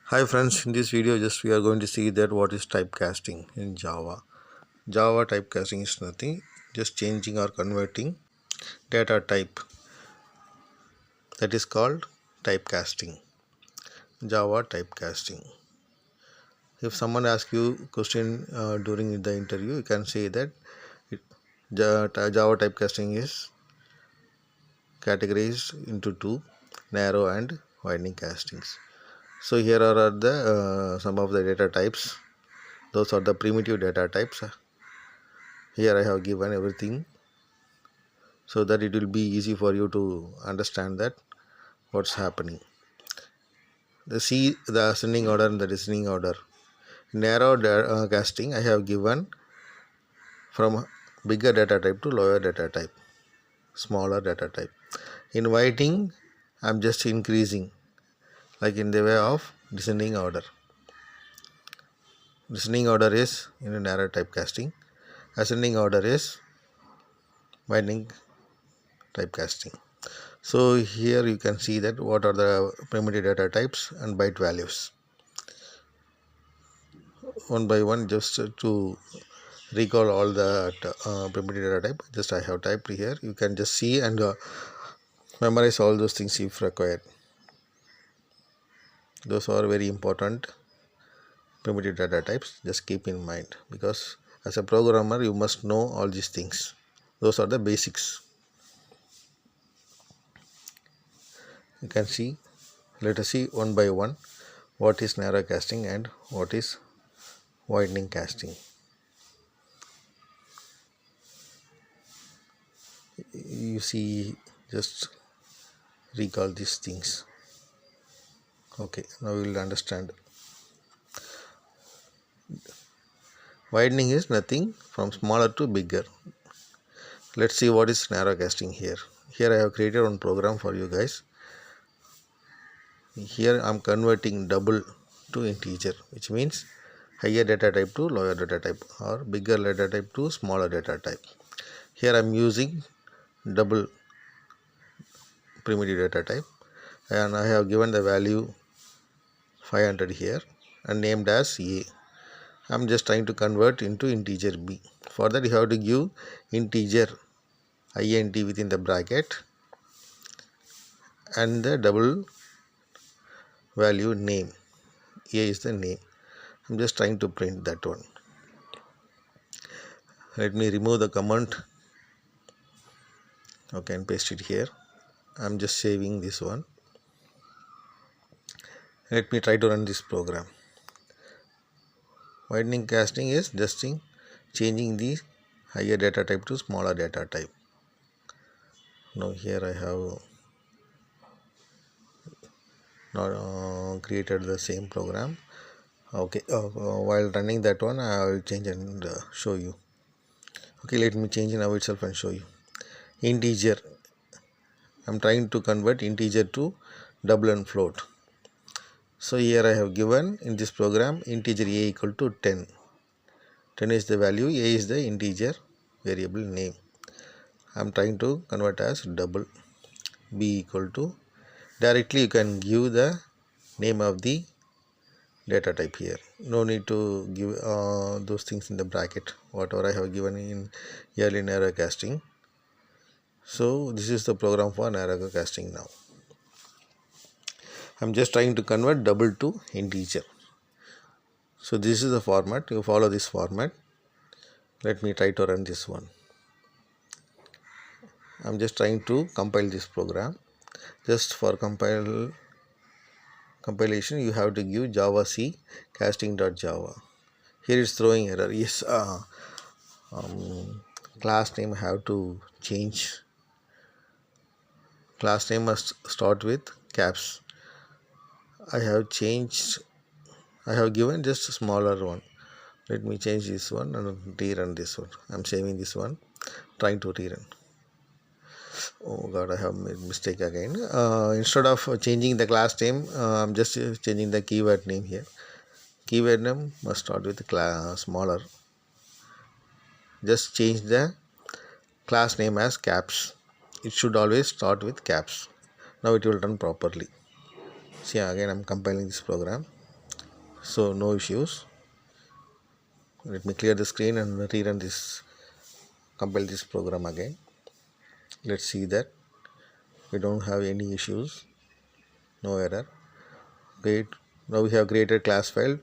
Hi friends, in this video we are going to see that what is typecasting in Java. Java typecasting is nothing, just changing or converting data type, that is called typecasting. Java typecasting. If someone asks you question during the interview, you can say that Java typecasting is categorized into two, narrow and widening castings. So here are the some of the data types. Those are the primitive data types. Here I have given everything so that it will be easy for you to understand that what's happening. The ascending order and the descending order. Narrow casting I have given from bigger data type to lower data type, smaller data type. In widening, I'm just increasing, like in the way of descending order. Descending order is in a narrow typecasting. Ascending order is widening typecasting. So here you can see that what are the primitive data types and byte values. One by one, just to recall all the primitive data type, just I have typed here. You can just see and memorize all those things if required. Those are very important primitive data types. Just keep in mind, because as a programmer you must know all these things. Those are the basics. You can see. Let us see one by one what is narrow casting and what is widening casting. You see, just recall these things. Okay, now we will understand. Widening is nothing from smaller to bigger. Let's see what is narrow casting here. Here I have created one program for you guys. Here I am converting double to integer, which means higher data type to lower data type, or bigger data type to smaller data type. Here I am using double primitive data type, and I have given the value 500 here and named as A. I am just trying to convert into integer B. For that you have to give integer int within the bracket and the double value name. A is the name. I am just trying to print that one. Let me remove the comment. Okay, and paste it here. I am just saving this one. Let me try to run this program. Widening casting is just changing the higher data type to smaller data type. Now here I have not created the same program. Okay, while running that one I will change and show you. Okay, let me change now itself and show you. Integer, I am trying to convert integer to double and float. So here I have given in this program integer a equal to 10. 10 is the value, a is the integer variable name. I am trying to convert as double. B equal to, directly you can give the name of the data type here. No need to give those things in the bracket, whatever I have given in early narrow casting. So this is the program for narrow casting now. I am just trying to convert double to integer. So this is the format. You follow this format. Let me try to run this one. I am just trying to compile this program. Just for compilation you have to give java c casting.java. Here is throwing error. Yes, class name have to change. Class name must start with caps. I have changed. I have given just a smaller one. Let me change this one and rerun this one. I am saving this one, trying to rerun. Oh god, I have made mistake again. Instead of changing the class name, I'm just changing the keyword name here. Keyword name must start with smaller. Just change the class name as caps. It should always start with caps. Now it will run properly. See, again I'm compiling this program. so no issues. Let me clear the screen and rerun this, compile this program again. Let's see that we don't have any issues, no error. Great. Now we have created class file.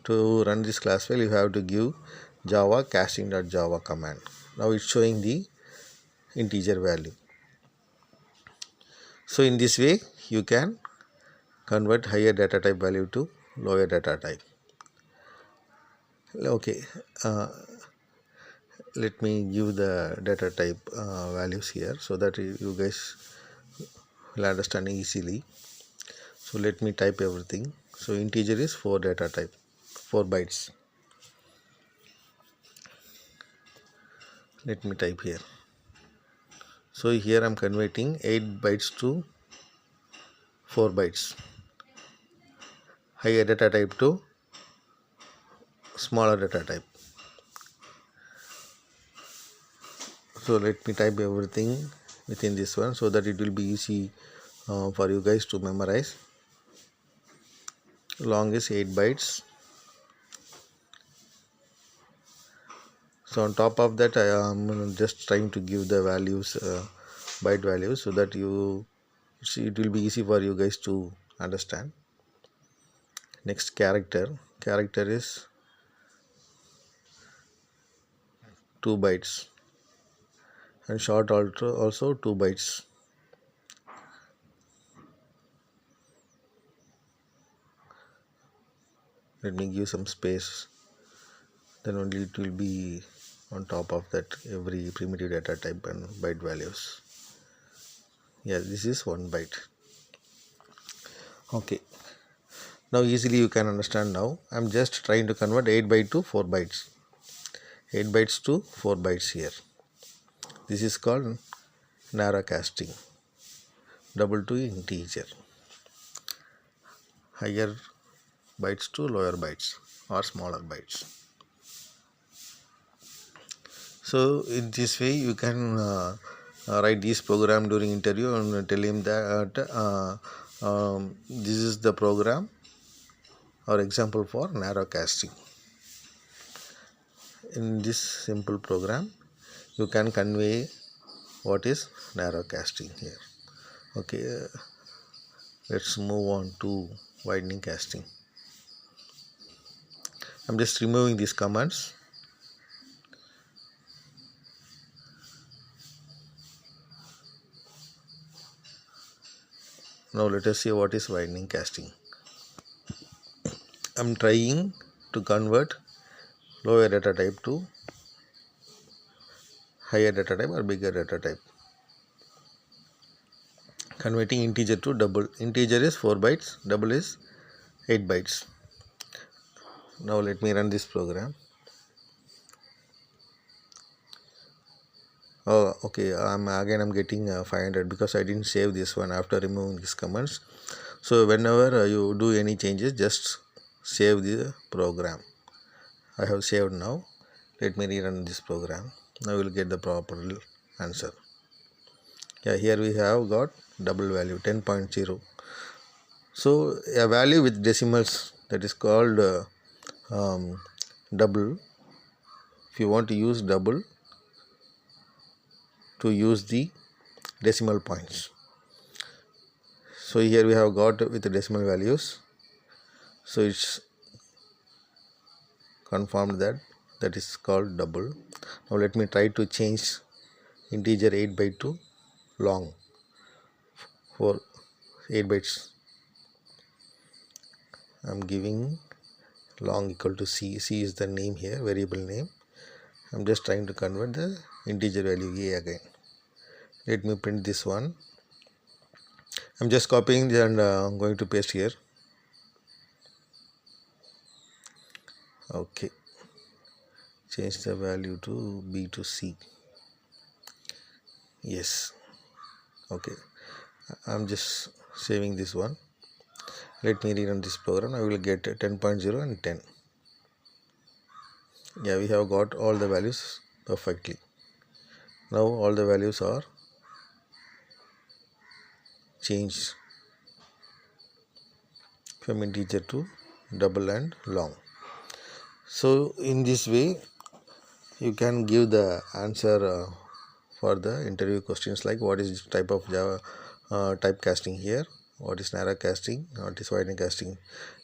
To run this class file, you have to give java casting.java command. Now it's showing the integer value. So in this way you can convert higher data type value to lower data type. Okay, let me give the data type values here so that you guys will understand easily. So let me type everything. So integer is 4 data type, 4 bytes. Let me type here. So here I am converting 8 bytes to 4 bytes. Higher data type to smaller data type. So let me type everything within this one so that it will be easy for you guys to memorize. Long is 8 bytes. So on top of that I am just trying to give the values, byte values, so that it will be easy for you guys to understand. Next, character is 2 bytes and short also 2 bytes. Let me give some space, then only it will be on top of that every primitive data type and byte values. Yeah, this is 1 byte. Okay, now easily you can understand. Now I'm just trying to convert 8 byte to 4 bytes. 8 bytes to 4 bytes here. This is called narrow casting. Double to integer. Higher bytes to lower bytes or smaller bytes. So in this way you can write this program during interview and tell him that this is the program or example for narrow casting. In this simple program you can convey what is narrow casting here. Okay, let's move on to widening casting. I'm just removing these commands. Now let us see what is widening casting. I'm trying to convert lower data type to higher data type or bigger data type. Converting integer to double. Integer is 4 bytes, double is 8 bytes. Now let me run this program. Oh, okay, I'm getting 500 because I didn't save this one after removing these commands. So whenever you do any changes, just save the program. I have saved now. Let me rerun this program. Now we will get the proper answer. Yeah, here we have got double value 10.0. So a value with decimals, that is called double. If you want to use double, to use the decimal points. So here we have got with the decimal values. So it's confirmed that is called double. Now let me try to change integer 8 byte to long for 8 bytes. I'm giving long equal to c. C is the name here, variable name. I'm just trying to convert the integer value a again. Let me print this one. I'm just copying and I'm going to paste here. Okay, change the value to b to c. Yes. Okay, I'm just saving this one. Let me rerun this program. I will get 10.0 and 10. Yeah, we have got all the values perfectly. Now all the values are changed from integer to double and long. So in this way you can give the answer for the interview questions like what is type of Java type casting here, what is narrow casting, what is widening casting.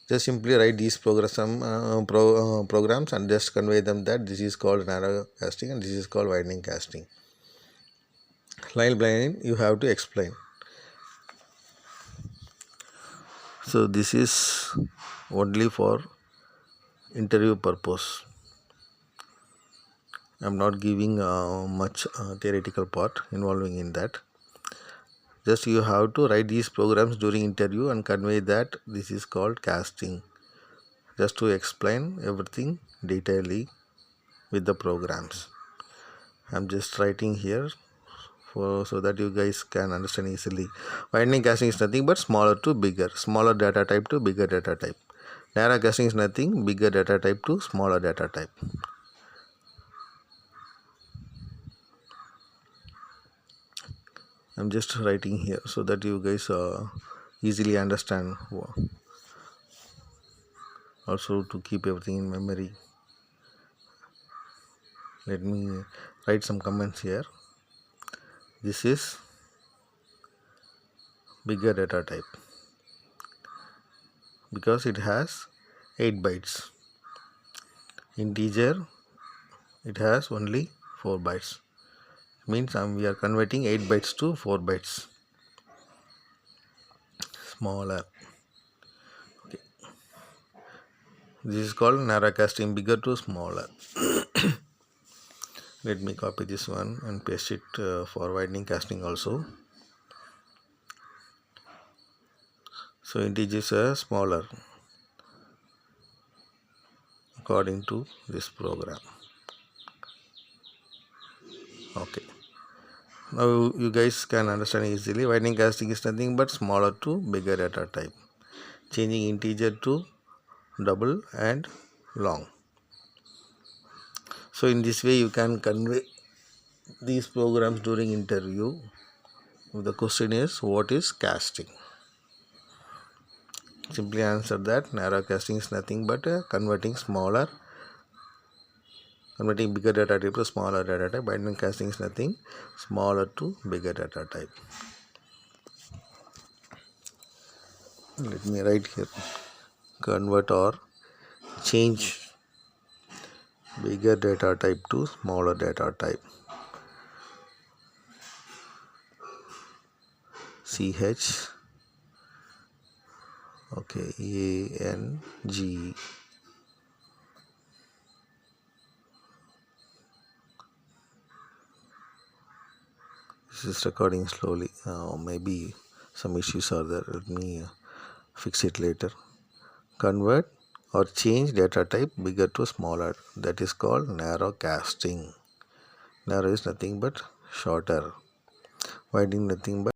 Just simply write these programs and just convey them that this is called narrow casting and this is called widening casting. While blinding you have to explain. So this is only for interview purpose. I am not giving much theoretical part involving in that. Just you have to write these programs during interview and convey that this is called casting. Just to explain everything detailedly with the programs. I am just writing here so that you guys can understand easily. Widening casting is nothing but smaller to bigger, smaller data type to bigger data type. Narrow casting is nothing, bigger data type to smaller data type. I'm just writing here so that you guys easily understand. Also to keep everything in memory. Let me write some comments here. This is bigger data type because it has 8 bytes. Integer it has only 4 bytes. Means we are converting 8 bytes to 4 bytes. Smaller. Okay. This is called narrow casting, bigger to smaller. Let me copy this one and paste it for widening casting also. So integers are smaller according to this program. Okay. Now you guys can understand easily. Widening casting is nothing but smaller to bigger data type. Changing integer to double and long. So in this way you can convey these programs during interview. The question is what is casting? Simply answer that narrow casting is nothing but converting bigger data type to smaller data type. Widening casting is nothing smaller to bigger data type. Let me write here convert or change bigger data type to smaller data type. CH okay ANG this is recording slowly. Maybe some issues are there. Let me fix it later. Convert or change data type bigger to smaller. That is called narrow casting. Narrow is nothing but shorter. Widening nothing but